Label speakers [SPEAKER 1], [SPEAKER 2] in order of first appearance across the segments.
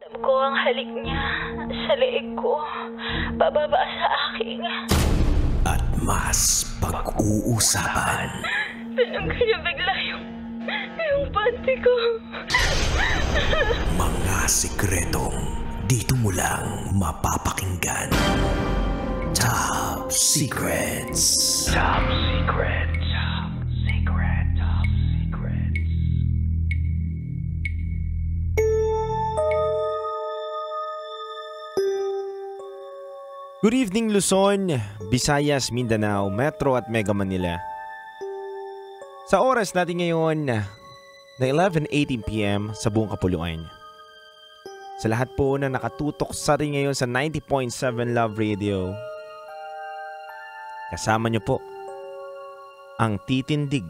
[SPEAKER 1] Ramdam ko ang halik niya sa leeg ko, pababa sa aking.
[SPEAKER 2] At mas pag-uusapan.
[SPEAKER 1] Tinanggal niya bigla yung panty ko.
[SPEAKER 2] Mga sikretong dito mo lang mapapakinggan. Top Secrets. Top Secrets. Top Secrets. Top Secrets.
[SPEAKER 3] Good evening Luzon, Visayas, Mindanao, Metro at Mega Manila. Sa oras natin ngayon na 11:18 PM sa buong kapuluan. Sa lahat po na nakatutok sa rin ngayon sa 90.7 Love Radio, kasama niyo po ang titindig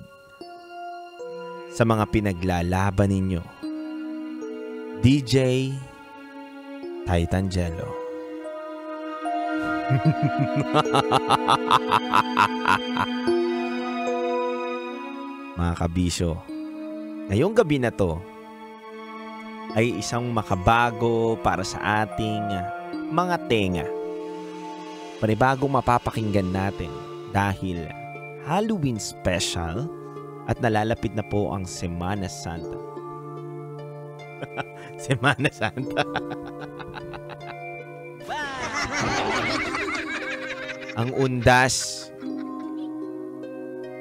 [SPEAKER 3] sa mga pinaglalaban ninyo, DJ Titangelo. Mga kabisyo, ngayong gabi na to ay isang makabago para sa ating mga tenga. Panibagong mapapakinggan natin dahil Halloween special at nalalapit na po ang Semana Santa. Semana Santa. Ang undas.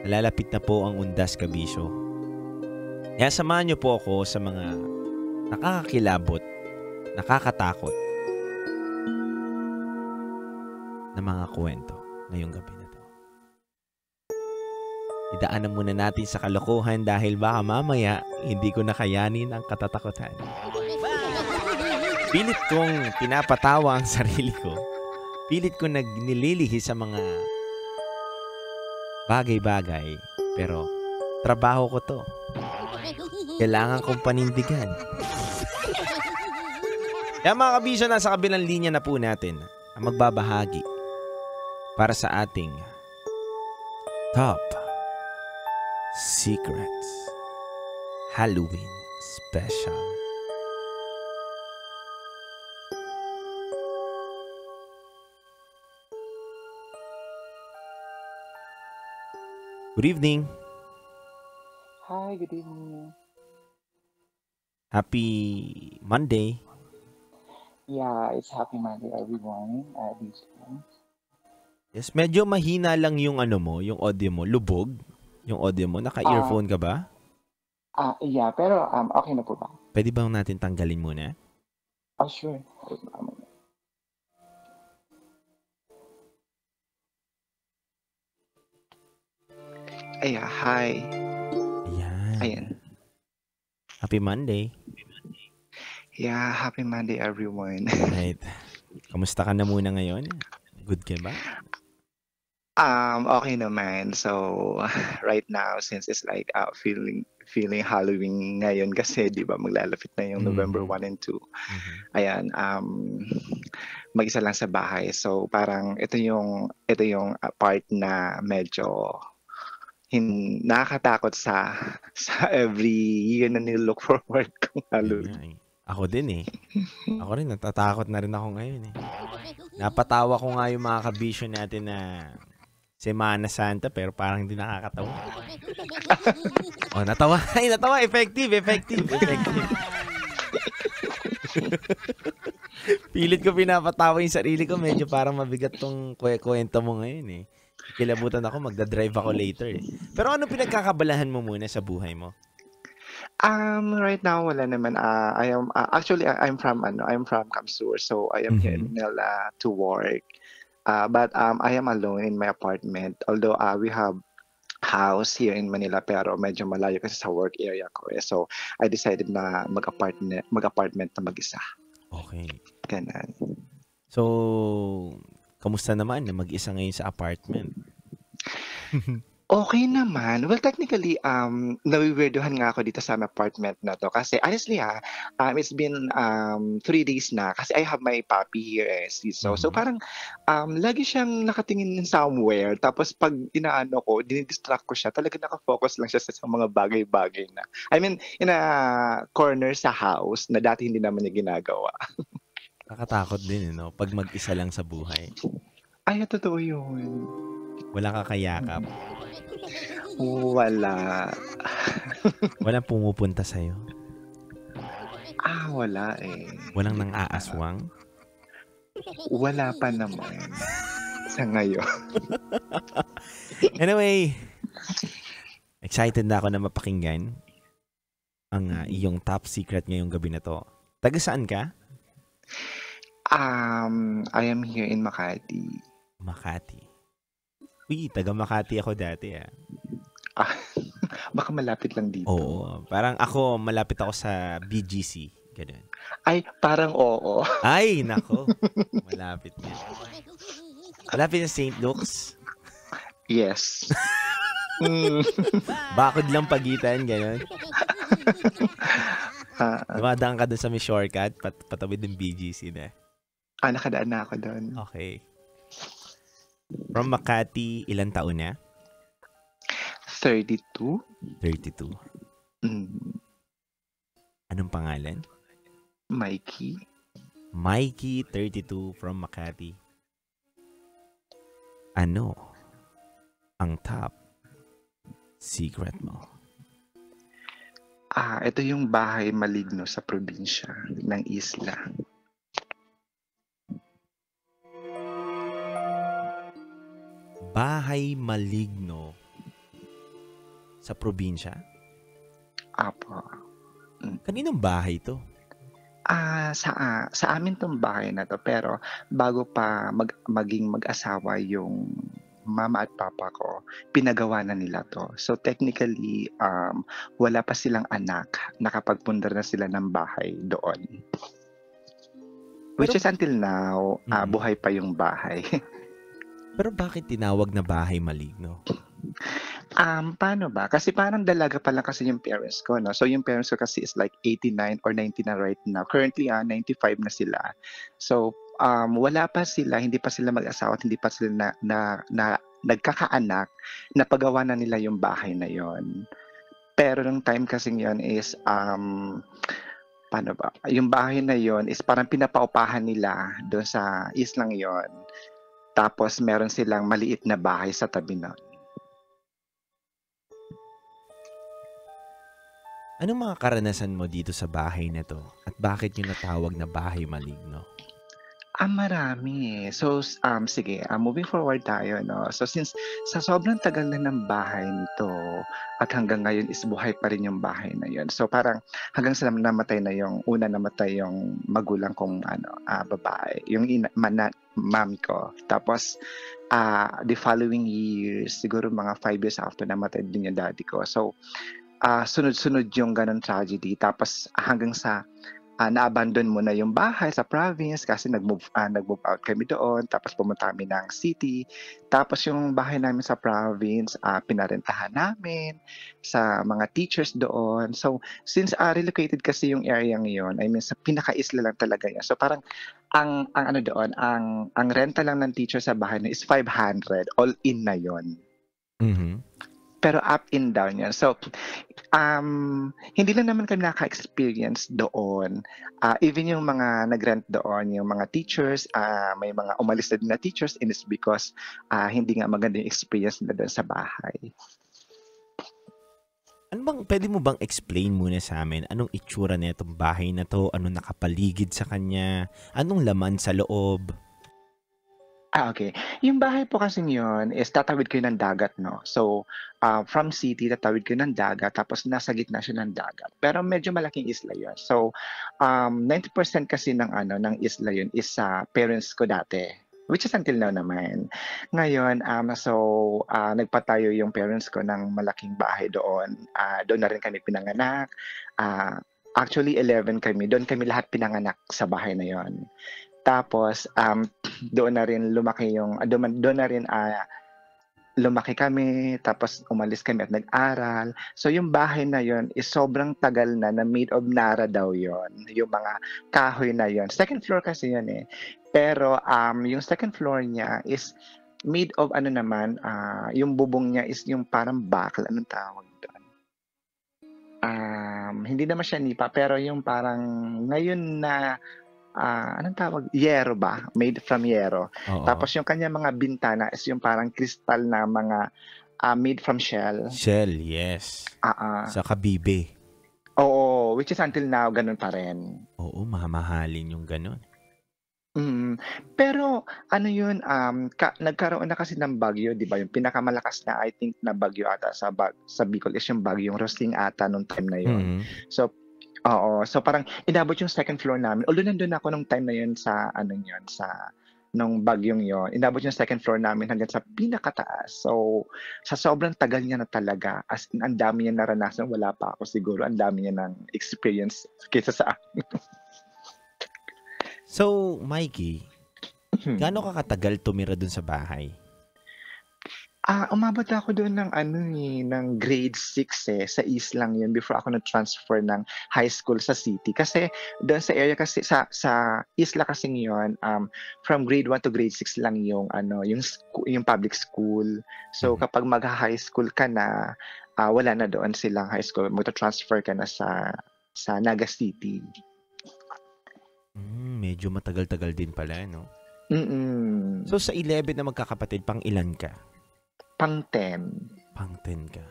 [SPEAKER 3] Nalalapit na po ang undas, kabisyo. Kaya samahan niyo po ako sa mga nakakakilabot, nakakatakot na mga kwento ngayong gabi na to. Idaanan muna natin sa kalokohan dahil baka mamaya hindi ko nakayanin ang katatakutan. Pilit kong pinapatawa ang sarili ko. Pilit ko nililihi sa mga bagay-bagay. Pero trabaho ko to. Kailangan kong panindigan. Kaya mga kabisyo, nasa kabilang linya na po natin ang magbabahagi para sa ating Top Secrets Halloween Special. Good evening.
[SPEAKER 4] Hi, good evening.
[SPEAKER 3] Happy Monday.
[SPEAKER 4] Yeah, it's happy Monday, everyone.
[SPEAKER 3] Yes, medyo mahina lang yung mo, yung audio mo, lubog. Yung audio mo, naka-earphone ka ba?
[SPEAKER 4] Yeah, pero okay na po ba?
[SPEAKER 3] Pwede ba natin tanggalin muna?
[SPEAKER 4] Oh, sure. Hi. Ayan.
[SPEAKER 3] Happy Monday.
[SPEAKER 4] Yeah, happy Monday, everyone.
[SPEAKER 3] Right. Kamusta ka na muna ngayon? Good ka ba?
[SPEAKER 4] Okay naman. So, right now, since it's like feeling Halloween ngayon kasi, di ba, maglalapit na yung November 1 and 2. Ayan, mag-isa lang sa bahay. So, parang ito yung part na medyo nakakatakot sa every year na nilook forward kong Halloween.
[SPEAKER 3] Ako din eh. Ako rin, natatakot na rin ako ngayon eh. Napatawa ko nga yung mga kabisyo natin na Semana Santa pero parang hindi nakakatawa. Oh, natawa. Ay, natawa. Effective. Pilit ko pinapatawa yung sarili ko. Medyo parang mabigat tong kwento mo ngayon eh. Kilabutan ako, magdadrive ako later eh. Pero ano pinagkakabalahan mo muna sa buhay mo?
[SPEAKER 4] Right now wala naman. I am actually I'm from Kamsur, so I am here in Manila to work. But I am alone in my apartment. Although we have house here in Manila pero medyo malayo kasi sa work area ko eh. So I decided na mag-apartment na mag-isa.
[SPEAKER 3] Okay.
[SPEAKER 4] Ganun.
[SPEAKER 3] So kamusta naman na mag-isa ngayon sa apartment?
[SPEAKER 4] Okay naman. Well, technically, nawi-weirduhan nga ako dito sa apartment na 'to kasi honestly, it's been, 3 days na kasi I have my puppy here, eh, Siso. So
[SPEAKER 3] Mhm.
[SPEAKER 4] parang, lagi siyang nakatingin somewhere tapos 'pag inaano ko, dini-distract ko siya, talagang naka-focus lang siya sa mga bagay-bagay na I mean, in a corner sa house na dati hindi naman niya ginagawa.
[SPEAKER 3] Nakakatakot din, 'no, 'pag mag-isa lang sa buhay.
[SPEAKER 4] Ay, totoo yun.
[SPEAKER 3] Walang kakayakap,
[SPEAKER 4] Wala.
[SPEAKER 3] walang pumupunta sa'yo,
[SPEAKER 4] Wala, eh.
[SPEAKER 3] walang
[SPEAKER 4] Hindi pa.
[SPEAKER 3] nang-aaswang.
[SPEAKER 4] Wala pa naman sa ngayon.
[SPEAKER 3] Anyway, excited na ako na mapakinggan ang, iyong top secret ngayong gabi na 'to. Taga saan ka?
[SPEAKER 4] I am here in Makati.
[SPEAKER 3] Makati. Uy, taga Makati ako dati,
[SPEAKER 4] Ah, baka malapit lang dito.
[SPEAKER 3] Oo, parang ako malapit ako sa BGC, gano'n.
[SPEAKER 4] Ay, parang oo.
[SPEAKER 3] Ay, nako, malapit yan. Malapit sa St. Luke's.
[SPEAKER 4] Yes. Hmm,
[SPEAKER 3] Bakod lang pagitan, gano'n.
[SPEAKER 4] ah,
[SPEAKER 3] Dumadaan ka dun sa may shortcut, patawid ng BGC na.
[SPEAKER 4] nakadaan na ako do'n.
[SPEAKER 3] Okay. From Makati, ilang taon na?
[SPEAKER 4] 32?
[SPEAKER 3] 32.
[SPEAKER 4] Hmm,
[SPEAKER 3] Anong pangalan?
[SPEAKER 4] Mikey?
[SPEAKER 3] Mikey, 32, from Makati. Ano ang top secret mo?
[SPEAKER 4] Ito yung bahay maligno sa probinsya ng isla.
[SPEAKER 3] Bahay maligno sa probinsya?
[SPEAKER 4] Apo.
[SPEAKER 3] Kaninong bahay to?
[SPEAKER 4] Sa amin 'tong bahay na 'to, pero bago pa maging mag-asawa yung mama at papa ko, pinagawa na nila 'to. So technically, wala pa silang anak, nakapagpundar na sila ng bahay doon. Which
[SPEAKER 3] Pero,
[SPEAKER 4] is until now,
[SPEAKER 3] mm,
[SPEAKER 4] buhay pa yung bahay.
[SPEAKER 3] pero bakit tinawag na bahay maligno?
[SPEAKER 4] Paano ba? Kasi parang dalaga pa lang kasi yung parents ko, 'no? So yung parents ko kasi is like 89 or 90 na right now. Currently, 95 na sila. So, wala pa sila, hindi pa sila mag-asawa at hindi pa sila na nagkakaanak, napagawa na nila yung bahay na yon. Pero nung time kasing yon is, paano ba? Yung bahay na yon is parang pinapaupahan nila doon sa islang yon. Tapos meron silang maliit na bahay sa tabi nun.
[SPEAKER 3] Anong mga karanasan mo dito sa bahay na to? At bakit yung natawag na bahay maligno?
[SPEAKER 4] Marami, eh. So, sige, moving forward tayo, 'no. So, since sa sobrang tagal na ng bahay nito at hanggang ngayon is buhay pa rin yung bahay na yun. So, parang hanggang sa namatay na yung namatay yung magulang kong babae, yung mami ko. Tapos, the following years, siguro mga 5 years after namatay din yung daddy ko. So, sunod-sunod yung gano'ng tragedy tapos hanggang sa na-abandon mo na yung bahay sa province kasi nag-move out kami doon tapos pumunta kami ng city. Tapos yung bahay namin sa province, pinarentahan namin sa mga teachers doon. So, since relocated kasi yung area ngayon, I mean sa pinaka-isla lang talaga yan. So, parang ang ano doon, ang renta lang ng teacher sa bahay na is 500, all in na yon.
[SPEAKER 3] Mhm.
[SPEAKER 4] Pero up and down yan. So, hindi lang naman kami naka-experience doon. Even yung mga nag-rent doon, yung mga teachers, may mga umalis na din na teachers and it's because hindi nga maganda yung experience nila doon sa bahay.
[SPEAKER 3] Pwede mo bang explain muna sa amin anong itsura na itong bahay na to? Anong nakapaligid sa kanya? Anong laman sa loob?
[SPEAKER 4] Okay. Yung bahay po kasing yun is tatawid kayo ng dagat, no? So, from city, tatawid kayo ng dagat, tapos nasa gitna siya ng dagat. Pero medyo malaking isla yun. So, 90% kasi ng isla yun is sa parents ko dati. Which is until now naman. Ngayon, nagpatayo yung parents ko ng malaking bahay doon. Doon na rin kami pinanganak. Actually, 11 kami. Doon kami lahat pinanganak sa bahay na yon. Tapos, doon na rin lumaki yung, doon na rin lumaki kami, tapos umalis kami at nag-aral. So yung bahay na yon is sobrang tagal na made of Nara daw yon. Yung mga kahoy na yon. Second floor kasi yun eh. Pero yung second floor niya is made of ano naman, yung bubong niya is yung parang bakal. Anong tawag doon? Hindi naman siya nipa, pero yung parang ngayon na anong tawag? Yero ba? Made from yero.
[SPEAKER 3] Oo.
[SPEAKER 4] Tapos yung kanya mga bintana is yung parang kristal na mga made from shell.
[SPEAKER 3] Shell, yes. Sa Kabibe.
[SPEAKER 4] Oo, which is until now, ganun pa rin.
[SPEAKER 3] Oo, mamahalin yung ganun.
[SPEAKER 4] Pero ano yun, nagkaroon na kasi ng bagyo, di ba? Yung pinakamalakas na, I think, na bagyo ata sa Bicol is yung bagyo, yung Rosling ata nung time na yun. So, oo. So parang inabot yung second floor namin. Although nandun ako nung time na yun sa nung bagyong yon. Inabot yung second floor namin hanggang sa pinakataas. So sa sobrang tagal niya na talaga, as in, ang dami niya naranasan, wala pa ako siguro. Ang dami niya ng experience kaysa sa akin.
[SPEAKER 3] So, Mikey, gaano ka katagal tumira dun sa bahay?
[SPEAKER 4] Umabot ako doon ng grade 6 sa East lang yun before ako nag-transfer ng high school sa city. Kasi doon sa area kasi, sa Isla kasi yun, from grade 1 to grade 6 lang yung yung public school. So kapag mag-high school ka na, wala na doon silang high school. Magta-transfer ka na sa Naga City.
[SPEAKER 3] Medyo matagal-tagal din pala, no?
[SPEAKER 4] Mm-mm.
[SPEAKER 3] So sa 11 na magkakapatid, pang ilan ka?
[SPEAKER 4] Pang 10.
[SPEAKER 3] Pang 10 ka.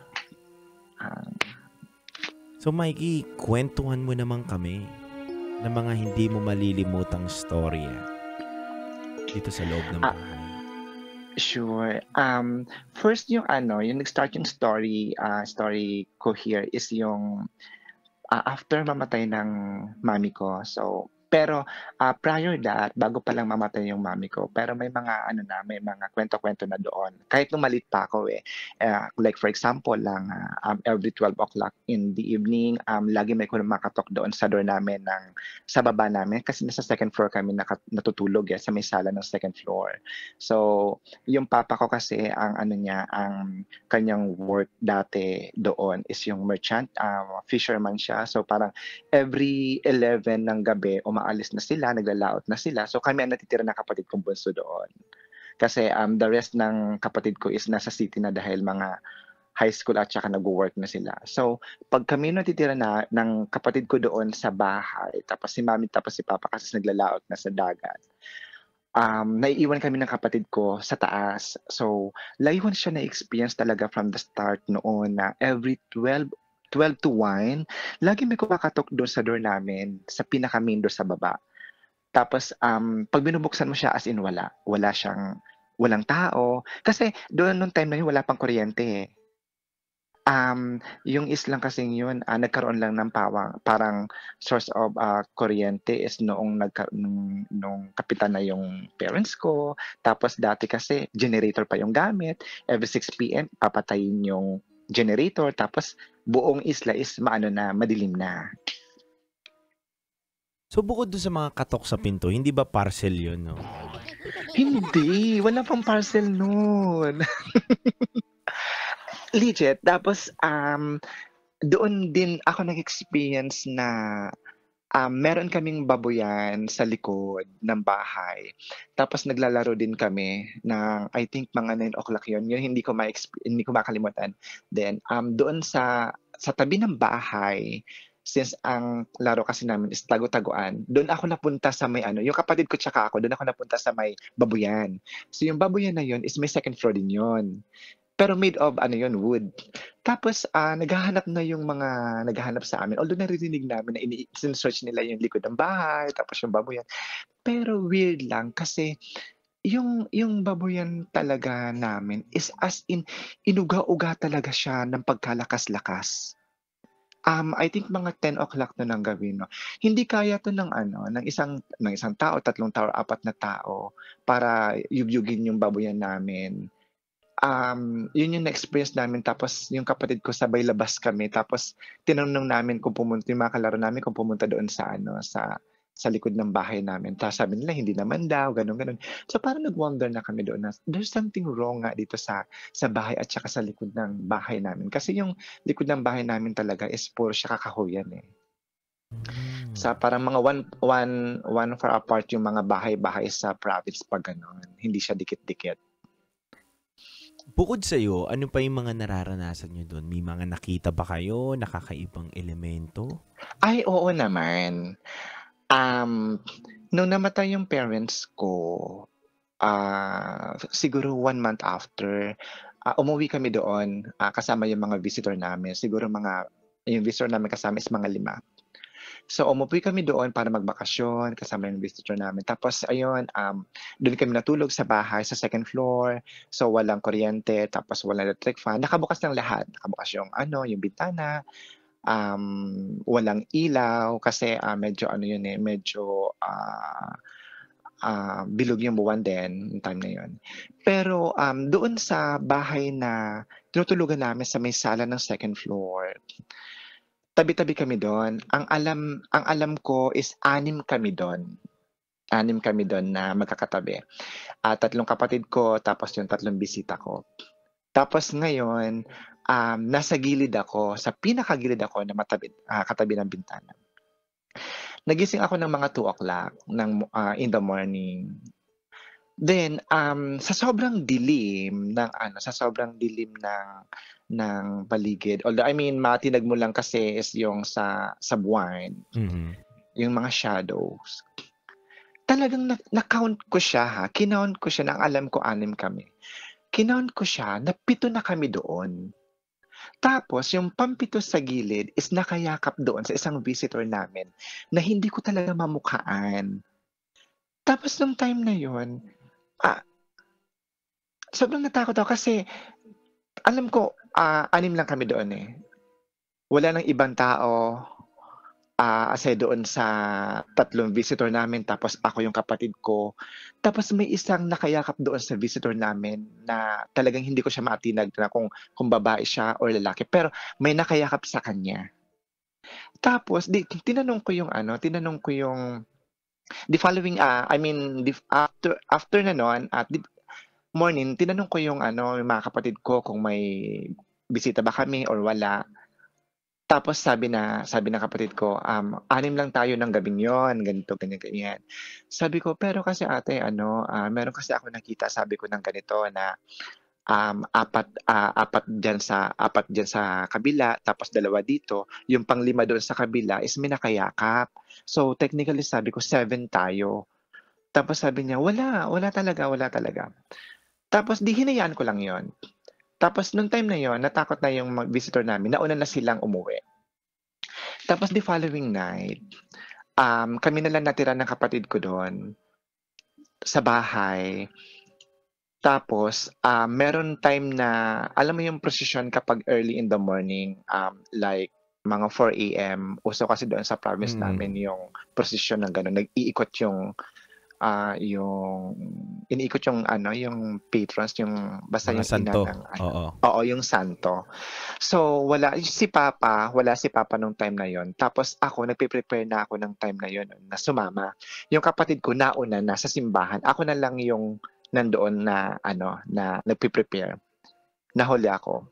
[SPEAKER 3] So Mikey, kwentuhan mo naman kami ng mga hindi mo malilimutang storya dito sa loob ng bahay.
[SPEAKER 4] Sure. First yung nag-start yung story ko here is yung after mamatay ng mami ko. So pero prior that, bago pa lang mamatay yung mami ko, pero may mga may mga kwento-kwento na doon. Kahit nung maliit pa ako like for example lang, every 12 o'clock in the evening, lagi may kumakatok doon sa door namin sa baba namin kasi nasa second floor kami natutulog sa may sala ng second floor. So, yung papa ko kasi ang kanyang work dati doon is yung merchant, fisherman siya. So parang every 11 ng gabi umaalis na sila, naglalaot na sila. So kami ang natitira na kapatid kong bunso doon. Kasi the rest ng kapatid ko is nasa city na dahil mga high school at saka nag-work na sila. So pag kami natitira na ng kapatid ko doon sa bahay, tapos si mami tapos si papa kasi naglalaot na sa dagat, naiiwan kami ng kapatid ko sa taas. So layuan siya na experience talaga from the start noon na every 12 to 1, lagi may kumakatok doon sa door namin, sa pinaka-main door sa baba. Tapos, pag binubuksan mo siya, as in walang tao. Kasi doon nung time na yun, wala pang kuryente. Yung islang kasing yun, nagkaroon lang ng parang source of kuryente is nung kapitan na yung parents ko. Tapos dati kasi, generator pa yung gamit. Every 6 p.m., papatayin yung generator, tapos buong isla is madilim na.
[SPEAKER 3] So bukod doon sa mga katok sa pinto, hindi ba parcel yun, no?
[SPEAKER 4] Hindi, wala pang parcel noon. Legit. Tapos doon din ako nag-experience na meron kaming baboyan sa likod ng bahay. Tapos naglalaro din kami ng I think mga 9 o'clock yun. Yun hindi ko makalimutan. Then doon sa tabi ng bahay, since ang laro kasi namin is tago-taguan, doon ako napunta sa may yung kapatid ko tsaka ako, doon ako napunta sa may baboyan. So yung baboyan na yun is may second floor din yun. Pero made of wood. Tapos naghahanap sa amin. Although naririnig namin na sin-search nila yung likod ng bahay, tapos yung baboyan. Pero weird lang kasi yung baboyan talaga namin is as in inuga-uga talaga siya ng pagkalakas-lakas. I think mga 10 o'clock na ng gabi, no. Hindi kaya to ng isang tao, 3 tao, 4 na tao para yugyugin yung baboyan namin. Yun yung na-experience namin. Tapos yung kapatid ko sabay labas kami. Tapos tinanong namin kung pumunta yung mga kalaro namin kung pumunta doon sa sa likod ng bahay namin. Tapos sabi nila, hindi naman daw, gano'n. So parang nag-wonder na kami doon na there's something wrong nga dito sa bahay at saka sa likod ng bahay namin. Kasi yung likod ng bahay namin talaga is puro siya kakahuyan eh. Sa parang mga one far apart yung mga bahay-bahay sa province pag gano'n. Hindi siya dikit-dikit.
[SPEAKER 3] Bukod sa'yo, ano pa yung mga nararanasan nyo doon? May mga nakita ba kayo? Nakakaibang elemento?
[SPEAKER 4] Ay, oo naman. Nung namatay yung parents ko, siguro 1 month after, umuwi kami doon, kasama yung mga visitor namin. Siguro yung visitor namin kasama is mga 5. So, umuwi kami doon para magbakasyon, kasama yung visitor namin. Tapos, ayun, doon kami natulog sa bahay, sa 2nd floor. So, walang kuryente, tapos walang electric fan. Nakabukas ng lahat. Nakabukas yung bintana. Walang ilaw kasi medyo bilog yung buwan din yung time na yun. Pero doon sa bahay na tinutulugan namin sa may sala ng 2nd floor, tabi-tabi kami doon. Ang alam ko is 6 kami doon. 6 kami doon na magkakatabi. 3 kapatid ko, tapos yung 3 bisita ko. Tapos ngayon, nasa gilid ako, sa pinakagilid ako na katabi ng bintana. Nagising ako ng mga 2 o'clock in the morning. Then, sa sobrang dilim ng paligid, although matinag mo lang kasi is yung sa buwan, yung mga shadows. Talagang na-count ko siya kinount ko siya, alam ko 6 kami. Kinount ko siya na 7 na kami doon. Tapos, yung pampito sa gilid is nakayakap doon sa isang visitor namin na hindi ko talaga mamukhaan. Tapos, nung time na yun, sobrang natakot ako kasi alam ko, 6 lang kami doon eh. Wala nang ibang tao aside doon sa 3 visitor namin, tapos ako yung kapatid ko. Tapos may isang nakayakap doon sa visitor namin na talagang hindi ko siya matinag na kung babae siya or lalaki. Pero may nakayakap sa kanya. Tapos tinanong ko yung the following, after na noon, at the morning, tinanong ko yung mga kapatid ko kung may bisita ba kami or wala. Tapos sabi ng kapatid ko, 6 lang tayo ng gabing yon, ganito, ganyan. Sabi ko, pero kasi ate, meron kasi ako nakita, sabi ko ng ganito na apat dyan sa kabila, tapos 2 dito, yung pang 5 doon sa kabila is may nakayakap. So technically sabi ko 7 tayo. Tapos sabi niya, wala talaga. Tapos hinayaan ko lang yon. Tapos nung time na yon, natakot na yung visitor namin, nauna na silang umuwi. Tapos the following night, kami na lang natira ng kapatid ko doon sa bahay. Tapos, meron time na, alam mo yung procession kapag early in the morning, like mga 4 a.m. Uso kasi doon sa province namin yung procession ng gano'n. Nag-iikot iniikot yung patrons, yung basta
[SPEAKER 3] Mga
[SPEAKER 4] yung
[SPEAKER 3] santo.
[SPEAKER 4] ina ng
[SPEAKER 3] Oo,
[SPEAKER 4] yung santo. So wala si Papa nung time na yon. Tapos ako nagpe-prepare na ako ng time na yon na sumama. Yung kapatid ko nauna na sa simbahan. Ako na lang yung nandoon na na nagpe-prepare. Nahuli ako.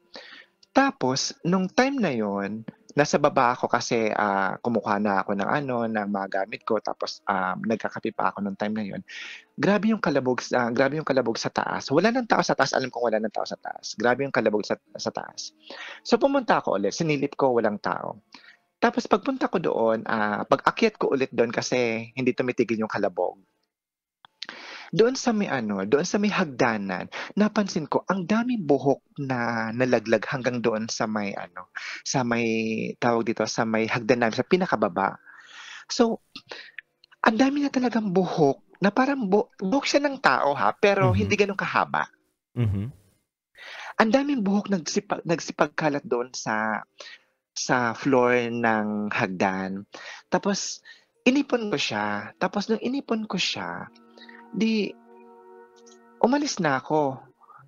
[SPEAKER 4] Tapos nung time na yon, nasa baba ako kasi kumukuha na ako ng ng mga gamit ko, tapos nagkakape pa ako nung time na yon. Grabe yung kalabog sa taas. Wala nang tao sa taas, alam kong wala nang tao sa taas. Grabe yung kalabog sa taas. So pumunta ako ulit, sinilip ko, walang tao. Tapos pagpunta ko doon, pag-akyat ko ulit doon kasi hindi tumitigil yung kalabog. Doon sa may hagdanan, napansin ko ang daming buhok na nalaglag hanggang doon sa may tawag dito, sa may hagdanan sa pinakababa. So, ang dami na talagang buhok na parang buhok siya ng tao pero hindi ganun kahaba. Ang daming buhok nagsipagkalat doon sa floor ng hagdan. Tapos inipon ko siya. Tapos nung inipon ko siya, umalis na ako.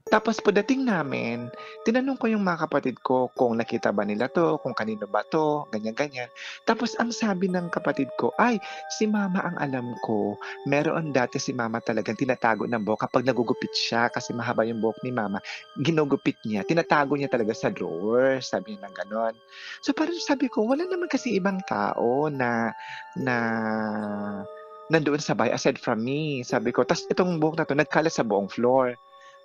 [SPEAKER 4] Tapos pagdating namin, tinanong ko yung mga kapatid ko kung nakita ba nila 'to, kung kanino ba 'to, ganyan-ganyan. Tapos ang sabi ng kapatid ko, "Ay, si mama ang alam ko. Meron dati si mama talagang tinatago ng buhok kapag nagugupit siya kasi mahaba yung buhok ni mama, ginugupit niya, tinatago niya talaga sa drawer." Sabi niya ng gano'n. So parang sabi ko, wala naman kasi ibang tao na nandoon sa bahay aside from me, sabi ko. Ta's itong buhok na 'to nagkalat sa buong floor.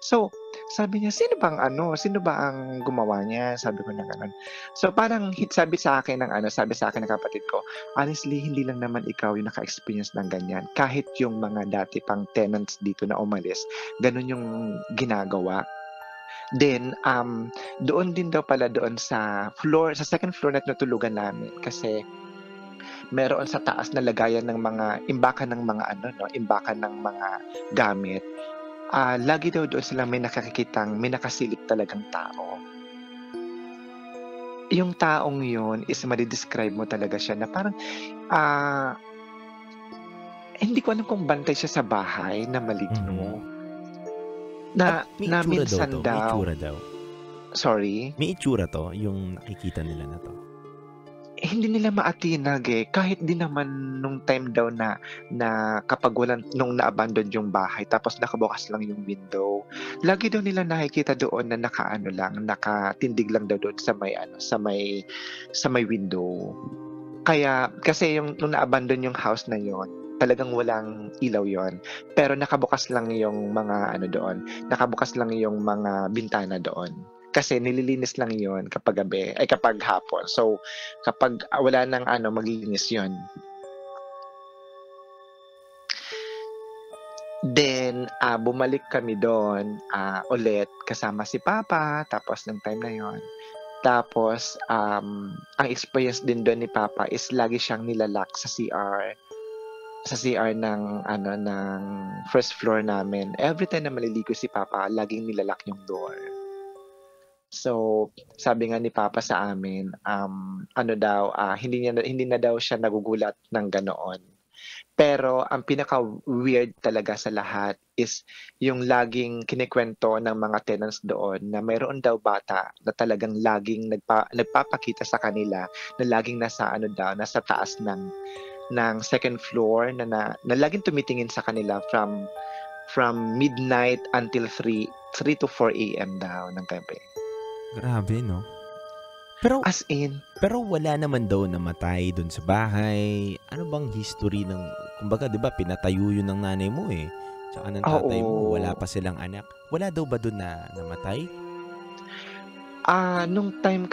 [SPEAKER 4] So, sabi niya, sino ba ang gumawa niyan? Sabi ko na gano'n. So, parang sabi sa akin ng kapatid ko, honestly, hindi lang naman ikaw yung naka-experience ng ganyan. Kahit yung mga dati pang tenants dito na umalis, gano'n yung ginagawa. Then, doon din daw pala doon sa second floor na tinutulugan namin kasi meron sa taas na lagayan ng mga imbakan ng mga imbakan ng mga gamit. Lagi daw doon sila may nakasilip talagang tao. Yung taong yun is made-describe mo talaga siya na parang, hindi ko alam kung bantay siya sa bahay na maligno.
[SPEAKER 3] At may
[SPEAKER 4] Na
[SPEAKER 3] itsura
[SPEAKER 4] minsan
[SPEAKER 3] May
[SPEAKER 4] daw,
[SPEAKER 3] itsura daw.
[SPEAKER 4] sorry,
[SPEAKER 3] May itsura to, yung nakikita nila na to.
[SPEAKER 4] hindi nila maatinag eh. Kahit din naman nung time daw na kapag nung na-abandon yung bahay, tapos nakabukas lang yung window. Lagi daw nila nakikita doon na nakatindig lang daw doon sa may window. Kasi nung na-abandon yung house na yon, talagang walang ilaw yon. Pero nakabukas lang yung mga nakabukas lang yung mga bintana doon. Kasi nililinis lang yon kapag hapon. So, kapag wala nang maglilinis yon. Then, bumalik kami doon ulit kasama si Papa, tapos ng time na yon. Tapos, ang experience din doon ni Papa is lagi siyang nilalak sa CR. Sa CR ng first floor namin. Every time na maliligo si Papa, laging nilalak yung door. So, sabi nga ni Papa sa amin, hindi na daw siya nagugulat ng ganoon. Pero ang pinaka-weird talaga sa lahat is yung laging kinikwento ng mga tenants doon na mayroon daw bata na talagang laging nagpapakita sa kanila na laging nasa taas ng second floor na laging tumitingin sa kanila from midnight until 3 to 4 a.m. daw ng gabi.
[SPEAKER 3] Grabe, no?
[SPEAKER 4] As in,
[SPEAKER 3] Pero wala naman daw namatay doon sa bahay. Ano bang history ng... Kumbaga, di ba, pinatayo yun ng nanay mo eh. Tsaka ng tatay mo, wala pa silang anak. Wala daw ba doon na namatay?
[SPEAKER 4] nung time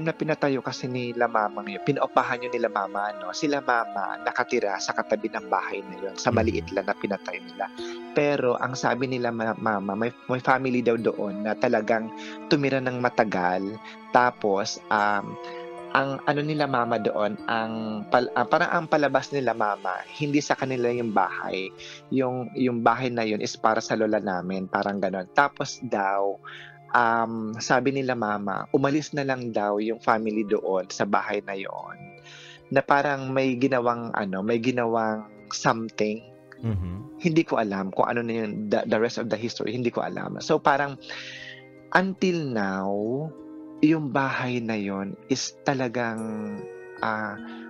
[SPEAKER 4] na pinatayo kasi nila mama ngayon, pinaupahan yun nila mama, sila mama nakatira sa katabi ng bahay na yun, sa maliit lang na pinatayo nila. Pero ang sabi nila mama, may family daw doon na talagang tumira ng matagal. Tapos, ang nila mama doon, parang ang palabas nila mama, hindi sa kanila yung bahay. Yung bahay na yun is para sa lola namin, parang ganon. Tapos daw, sabi nila mama, umalis na lang daw yung family doon sa bahay na yon. Na parang may ginawang something.
[SPEAKER 3] Mm-hmm.
[SPEAKER 4] Hindi ko alam kung ano na yun, the rest of the history, hindi ko alam. So parang until now, yung bahay na yon is talagang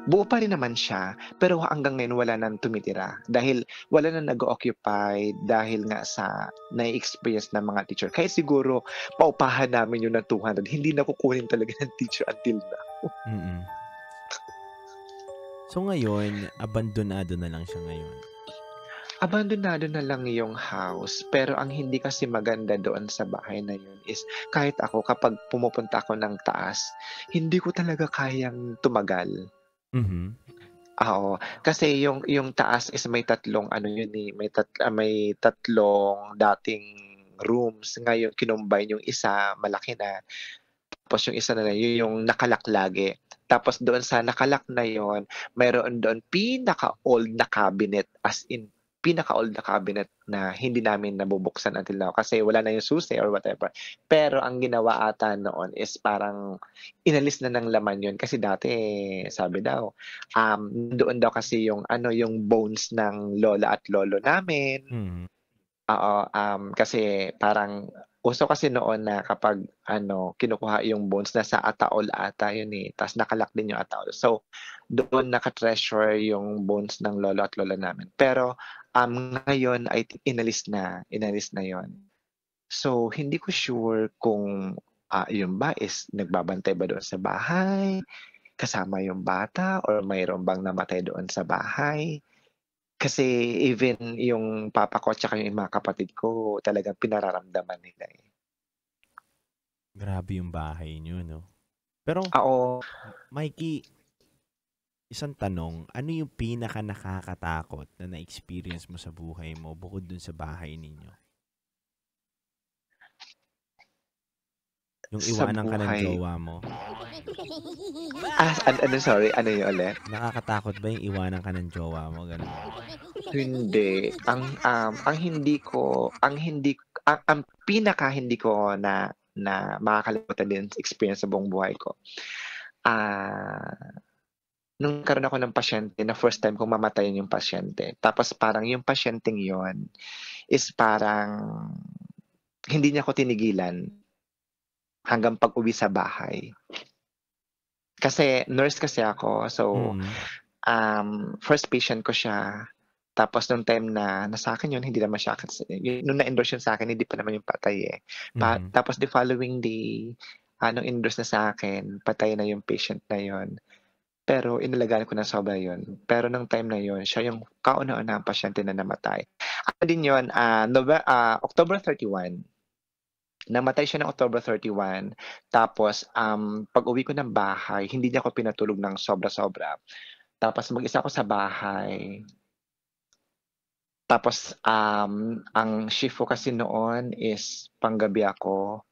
[SPEAKER 4] buo pa rin naman siya, pero hanggang ngayon wala nang tumitira dahil wala nang nag-occupy dahil nga sa na-experience ng mga teacher. Kaya siguro paupahan namin yung ng 200, hindi na kukunin talaga ng teacher until now.
[SPEAKER 3] Mm-mm. So ngayon, abandonado na lang siya ngayon.
[SPEAKER 4] Abandonado na lang yung house, pero ang hindi kasi maganda doon sa bahay na yun is kahit ako kapag pumupunta ako ng taas, hindi ko talaga kayang tumagal.
[SPEAKER 3] Mm-hmm.
[SPEAKER 4] Oo, kasi yung taas is may tatlong may tatlong dating rooms. Ngayon kinumbine yung isa, malaki na. Tapos yung isa na lang, yun yung nakalak lagi. Tapos doon sa nakalak na yon, mayroon doon pinaka-old na cabinet, as in pinaka-old na cabinet na hindi namin nabubuksan until now kasi wala na yung susi or whatever. Pero ang ginawa ata noon is parang inalis na ng laman yun kasi dati sabi daw doon daw kasi yung bones ng lola at lolo namin.
[SPEAKER 3] Mm-hmm.
[SPEAKER 4] Oo, kasi parang uso kasi noon na kapag kinukuha yung bones nasa ataol ata yun, eh, ta's naka din yung ataol. So, doon naka-treasure yung bones ng lolo at lola namin. Pero, ngayon ay inalis na yon. So, hindi ko sure kung, yun ba is nagbabantay ba doon sa bahay, kasama yung bata or mayroon bang namatay doon sa bahay. Kasi even yung papa ko tsaka yung mga kapatid ko talagang pinararamdaman nila, eh.
[SPEAKER 3] Grabe yung bahay niyo, no? Pero,
[SPEAKER 4] Oo,
[SPEAKER 3] Mikey, isang tanong, ano yung pinaka nakakatakot na na-experience mo sa buhay mo bukod dun sa bahay ninyo? Yung
[SPEAKER 4] sa
[SPEAKER 3] iwanan ka ng
[SPEAKER 4] buhay.
[SPEAKER 3] jowa mo.
[SPEAKER 4] Sorry, ano yun ulit?
[SPEAKER 3] Nakakatakot ba yung iwanan ka ng jowa mo? Ganun.
[SPEAKER 4] Hindi. Ang pinaka hindi ko na makakalimutan din sa experience sa buong buhay ko, nung nagkaroon ako ng pasyente na first time kong mamatayin yung pasyente. Tapos parang yung pasyenteng yon is parang hindi niya ako tinigilan hanggang pag-uwi sa bahay. Kasi nurse kasi ako, so first patient ko siya. Tapos nung time na nasa akin yun, hindi naman siya nung na-endorse yun sa akin, hindi pa naman yung patay, eh. Tapos the following day, nung endorse na sa akin, patay na yung patient na yun. Pero inalagaan ko ng sobra yun. Pero nung time na yun, siya yung kauna-unahang pasyente na namatay. Ano din yun, October 31. Namatay siya ng October 31. Tapos, pag-uwi ko ng bahay, hindi niya ako pinatulog ng sobra-sobra. Tapos mag-isa ako sa bahay. Tapos, ang shift ko kasi noon is panggabi ako.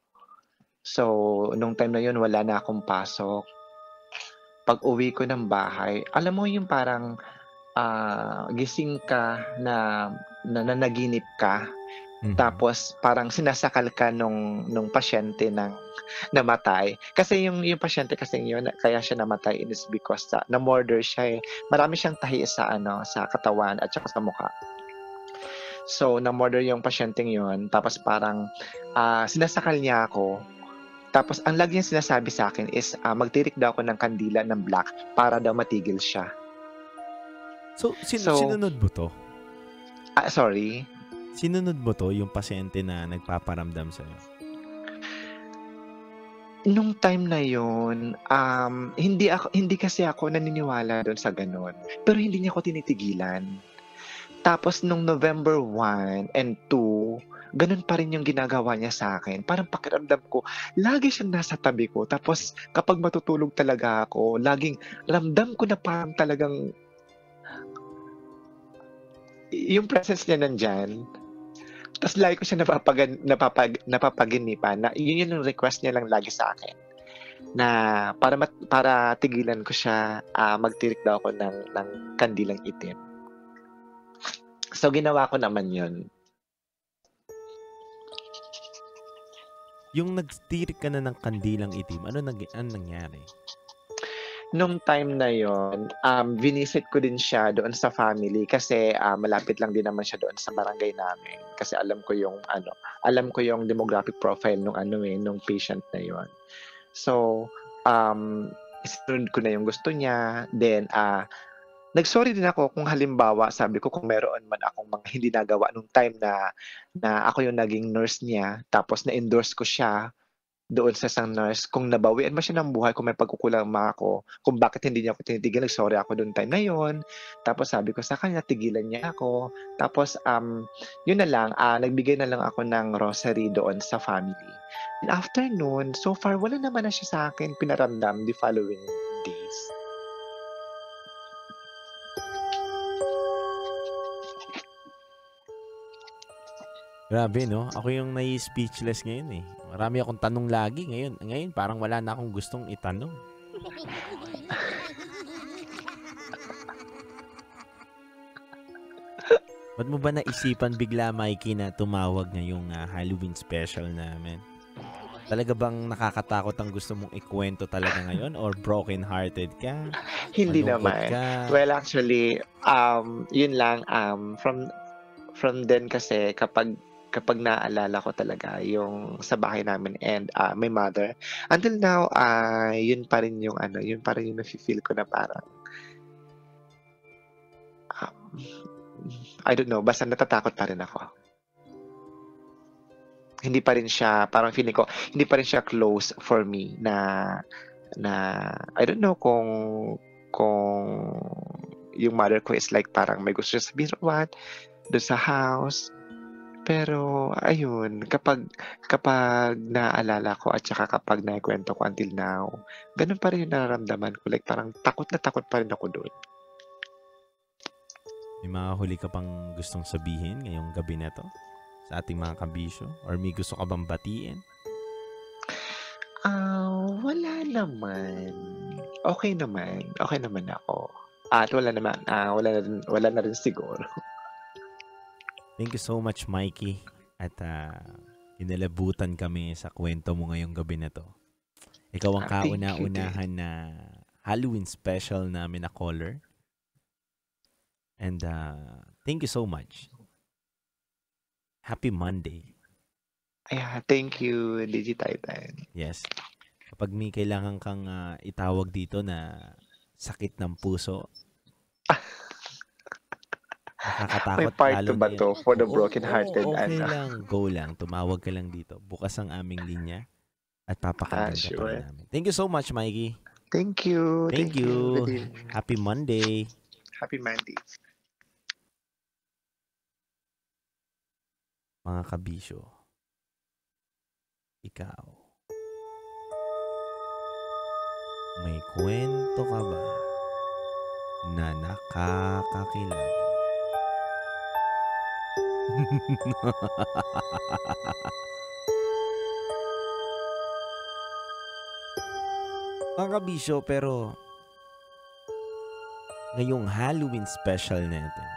[SPEAKER 4] So, nung time na yun, wala na akong pasok. Pag-uwi ko ng bahay, alam mo yung parang gising ka na nanaginip ka. Tapos parang sinasakal ka nung pasyente ng namatay. Kasi yung pasyente kasi yun, kaya siya namatay is because na-murder siya, eh. Marami siyang tahi sa katawan at saka sa mukha. So, na-murder yung pasyenteng yun. Tapos parang sinasakal niya ako. Tapos ang lagi niya sinasabi sa akin is magtirik daw ako ng kandila ng black para daw matigil siya.
[SPEAKER 3] So, sinunod mo to?
[SPEAKER 4] Sorry?
[SPEAKER 3] Sinunod mo to, yung pasyente na nagpaparamdam sa'yo?
[SPEAKER 4] Nung time na yun, hindi kasi ako naniniwala doon sa ganun. Pero hindi niya ako tinitigilan. Tapos nung November 1 and 2, ganun pa rin yung ginagawa niya sa akin. Parang pakiramdam ko, lagi siyang nasa tabi ko. Tapos kapag matutulog talaga ako, laging ramdam ko na parang talagang yung presence niya nandyan. Tapos lagi ko siya napapaginipan na yun yung request niya lang lagi sa akin. Na para tigilan ko siya, magtirik daw ako ng kandilang itim. So ginawa ko naman yun.
[SPEAKER 3] Yung nagtirik ka na ng kandilang itim, ano nangyari?
[SPEAKER 4] Nung time na yon, vinisit ko din siya doon sa family kasi malapit lang din naman siya doon sa barangay namin. Kasi alam ko yung demographic profile nung patient na yon. So, isinunod ko na yung gusto niya. Then, nagsorry din ako kung halimbawa, sabi ko kung meron man akong mga hindi nagawa nung time na ako yung naging nurse niya, tapos na-endorse ko siya doon sa isang nurse, kung nabawian man siya ng buhay, kung may pagkukulang ako, kung bakit hindi niya ako tinitigil, nagsorry ako doon time na yon. Tapos sabi ko sa kanya, tigilan niya ako. Tapos, yun na lang, nagbigay na lang ako ng rosary doon sa family. And after noon, so far, wala naman na siya sa akin pinaramdam the following days.
[SPEAKER 3] Grabe, no? Ako yung nai-speechless ngayon, eh. Marami akong tanong lagi ngayon. Ngayon, parang wala na akong gustong itanong. Ba't mo ba naisipan bigla, Mikey, na tumawag ngayong Halloween special namin? Talaga bang nakakatakot ang gusto mong ikwento talaga ngayon? Or broken-hearted ka?
[SPEAKER 4] Hindi naman.
[SPEAKER 3] Ka?
[SPEAKER 4] Well, actually, yun lang, from then kasi kapag naalala ko talaga yung sa bahay namin and my mother, until now, yun pa rin yung nafe-feel ko na parang, I don't know, basta natatakot pa rin ako. Hindi pa rin siya, parang feeling ko, hindi pa rin siya close for me na I don't know kung yung mother ko is like parang may gusto siya sabihin what doon sa house. Pero ayun, kapag naalala ko at saka kapag naikwento ko until now, ganun pa rin yung nararamdaman ko. Like parang takot na takot pa rin ako doon.
[SPEAKER 3] May mga huli ka pang gustong sabihin ngayong gabi na to sa ating mga kabisyo? Or may gusto ka bang batiin?
[SPEAKER 4] Wala naman. Okay naman. Okay naman ako. At wala na rin siguro.
[SPEAKER 3] Thank you so much, Mikey. At inalabutan kami sa kwento mo ngayong gabi na to. Ikaw ang kauna-unahan na Halloween special namin na caller. And thank you so much. Happy Monday.
[SPEAKER 4] Thank you, Digititan.
[SPEAKER 3] Yes. Kapag may kailangan kang itawag dito na sakit ng puso, nakakatakot.
[SPEAKER 4] May part 2 ba to for the broken-hearted?
[SPEAKER 3] Okay lang. Go lang. Tumawag ka lang dito. Bukas ang aming linya at papakinggan ka pa rin namin. Thank you so much, Mikey.
[SPEAKER 4] Thank you.
[SPEAKER 3] Thank you. Happy Monday.
[SPEAKER 4] Happy Monday.
[SPEAKER 3] Mga kabisyo, ikaw, may kwento ka ba na nakakakilabot? Mga kabisyo, pero ngayong Halloween special natin,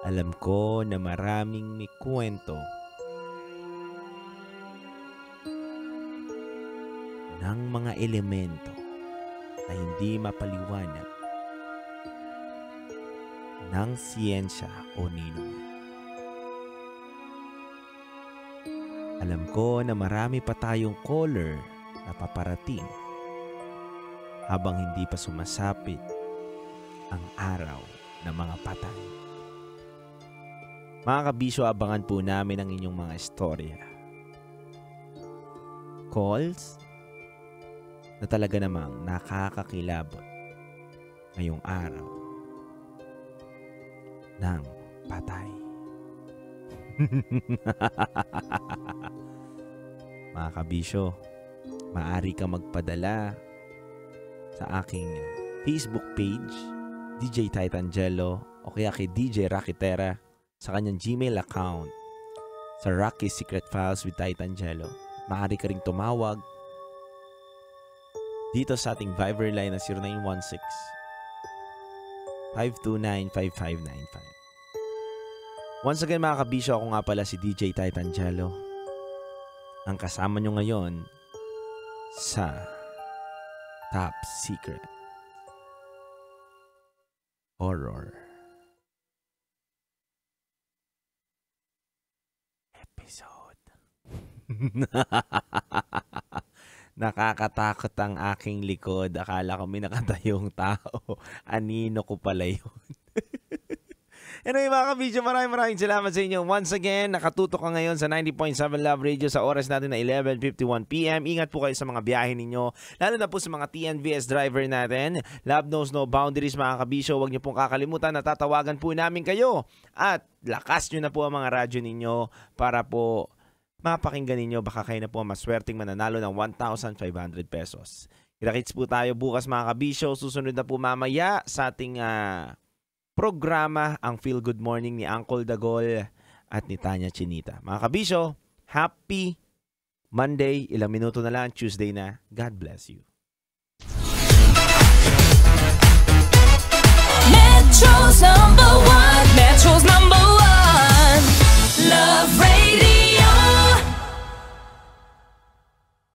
[SPEAKER 3] alam ko na maraming may kwento ng mga elemento na hindi mapaliwanag ng siyensya o ninuman. Alam ko na marami pa tayong caller na paparating habang hindi pa sumasapit ang araw ng mga patay. Mga kabisyo, abangan po namin ang inyong mga istorya. Calls na talaga namang nakakakilabot ngayong araw ng patay. Mga kabisyo, maaari ka magpadala sa aking Facebook page, DJ Titangelo, o kaya kay DJ Rakitera sa kanyang Gmail account sa Rocky Secret Files with Titangelo. Maaari ka ring tumawag dito sa ating Viber line na 0916-529-5595. Once again mga kabisyo, ako nga pala si DJ Titangelo, ang kasama nyo ngayon sa Top Secret Horror Episode. Nakakatakot ang aking likod. Akala ko may nakatayong tao. Anino ko pala yun. Anyway mga kabisyo, maraming salamat sa inyo. Once again, nakatutok ka ngayon sa 90.7 Love Radio sa oras natin na 11:51 PM. Ingat po kayo sa mga biyahe ninyo, lalo na po sa mga TNVS driver natin. Love knows no boundaries mga kabisyo. Huwag niyo pong kakalimutan na tatawagan po namin kayo. At lakas nyo na po ang mga radyo ninyo para po mapakinggan ninyo. Baka kayo na po maswerteng mananalo ng 1,500 pesos. Kita-kits po tayo bukas mga kabisyo. Susunod na po mamaya sa ating programa, ang Feel Good Morning ni Uncle Dagol at ni Tanya Chinita. Mga kabisyo, happy Monday. Ilang minuto na lang, Tuesday na. God bless you.
[SPEAKER 5] Metro's #1